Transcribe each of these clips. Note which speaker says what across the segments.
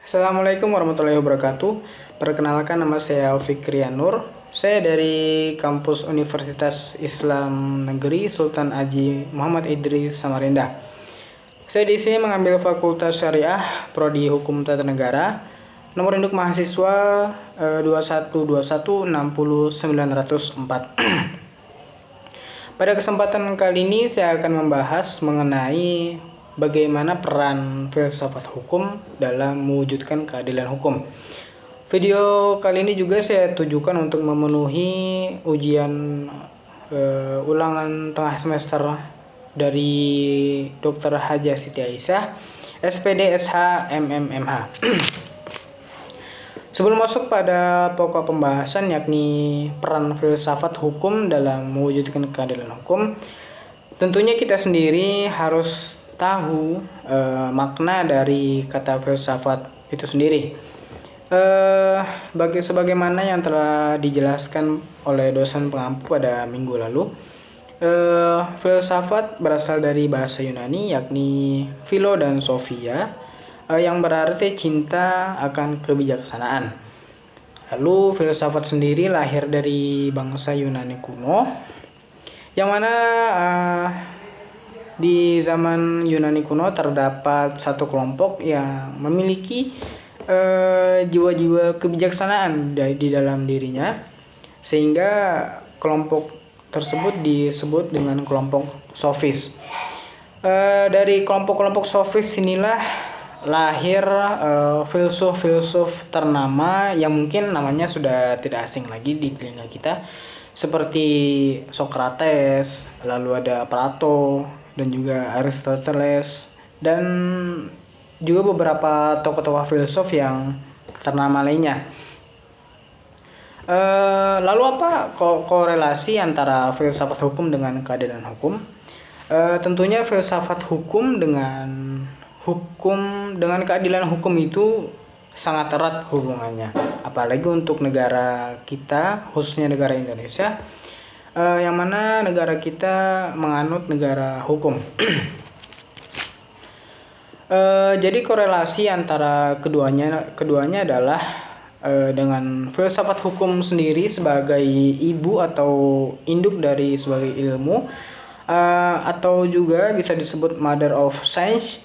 Speaker 1: Assalamualaikum warahmatullahi wabarakatuh. Perkenalkan, nama saya Fikrian Nur. Saya dari kampus Universitas Islam Negeri Sultan Haji Muhammad Idris Samarinda. Saya di sini mengambil Fakultas Syariah, Prodi Hukum Tata Negara. Nomor induk mahasiswa 2121600904. Pada kesempatan kali ini saya akan membahas mengenai bagaimana peran filsafat hukum dalam mewujudkan keadilan hukum. Video kali ini juga saya tujukan untuk memenuhi ujian ulangan tengah semester dari Dr. Haja Siti Aisyah, SPD SH MMMH. Sebelum masuk pada pokok pembahasan yakni peran filsafat hukum dalam mewujudkan keadilan hukum, tentunya kita sendiri harus tahu makna dari kata filsafat itu sendiri. Sebagaimana yang telah dijelaskan oleh dosen pengampu pada minggu lalu, filsafat berasal dari bahasa Yunani yakni philo dan sophia, yang berarti cinta akan kebijaksanaan. Lalu filsafat sendiri lahir dari bangsa Yunani kuno, yang mana di zaman Yunani kuno terdapat satu kelompok yang memiliki jiwa-jiwa kebijaksanaan di dalam dirinya, sehingga kelompok tersebut disebut dengan kelompok sofis. Dari kelompok-kelompok sofis inilah lahir filsuf-filsuf ternama yang mungkin namanya sudah tidak asing lagi di telinga kita, seperti Socrates, lalu ada Plato, dan juga Aristoteles, dan juga beberapa tokoh-tokoh filsuf yang ternama lainnya. Lalu apa korelasi antara filsafat hukum dengan keadilan hukum? Tentunya filsafat hukum dengan keadilan hukum itu sangat erat hubungannya, apalagi untuk negara kita, khususnya negara Indonesia, yang mana negara kita menganut negara hukum. Jadi korelasi antara keduanya adalah dengan filsafat hukum sendiri sebagai ibu atau induk dari sebagai ilmu, atau juga bisa disebut mother of science,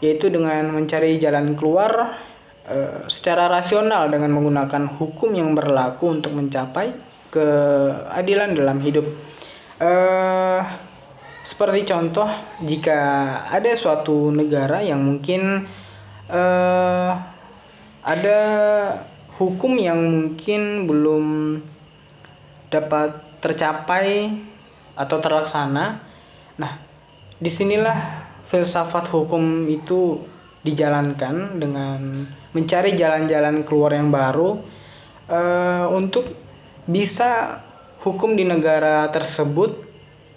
Speaker 1: yaitu dengan mencari jalan keluar secara rasional dengan menggunakan hukum yang berlaku untuk mencapai keadilan dalam hidup. Seperti contoh, jika ada suatu negara yang mungkin ada hukum yang mungkin belum dapat tercapai atau terlaksana, nah disinilah filsafat hukum itu dijalankan dengan mencari jalan-jalan keluar yang baru untuk bisa hukum di negara tersebut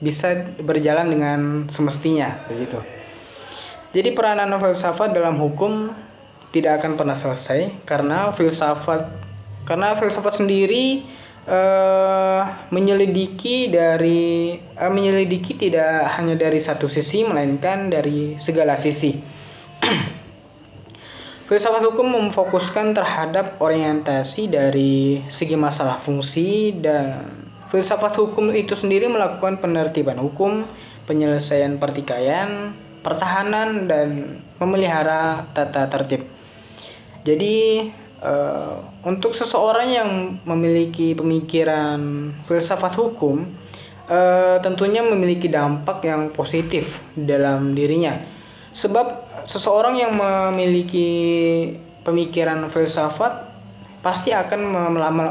Speaker 1: bisa berjalan dengan semestinya, begitu. Jadi peranan filsafat dalam hukum tidak akan pernah selesai karena filsafat sendiri menyelidiki tidak hanya dari satu sisi, melainkan dari segala sisi. Filsafat hukum memfokuskan terhadap orientasi dari segi masalah fungsi, dan filsafat hukum itu sendiri melakukan penertiban hukum, penyelesaian pertikaian, pertahanan, dan memelihara tata tertib. Jadi untuk seseorang yang memiliki pemikiran filsafat hukum, tentunya memiliki dampak yang positif dalam dirinya. Sebab seseorang yang memiliki pemikiran filsafat pasti akan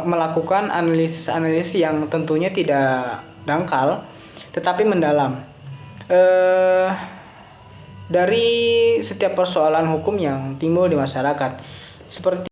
Speaker 1: melakukan analisis yang tentunya tidak dangkal, tetapi mendalam dari setiap persoalan hukum yang timbul di masyarakat. Seperti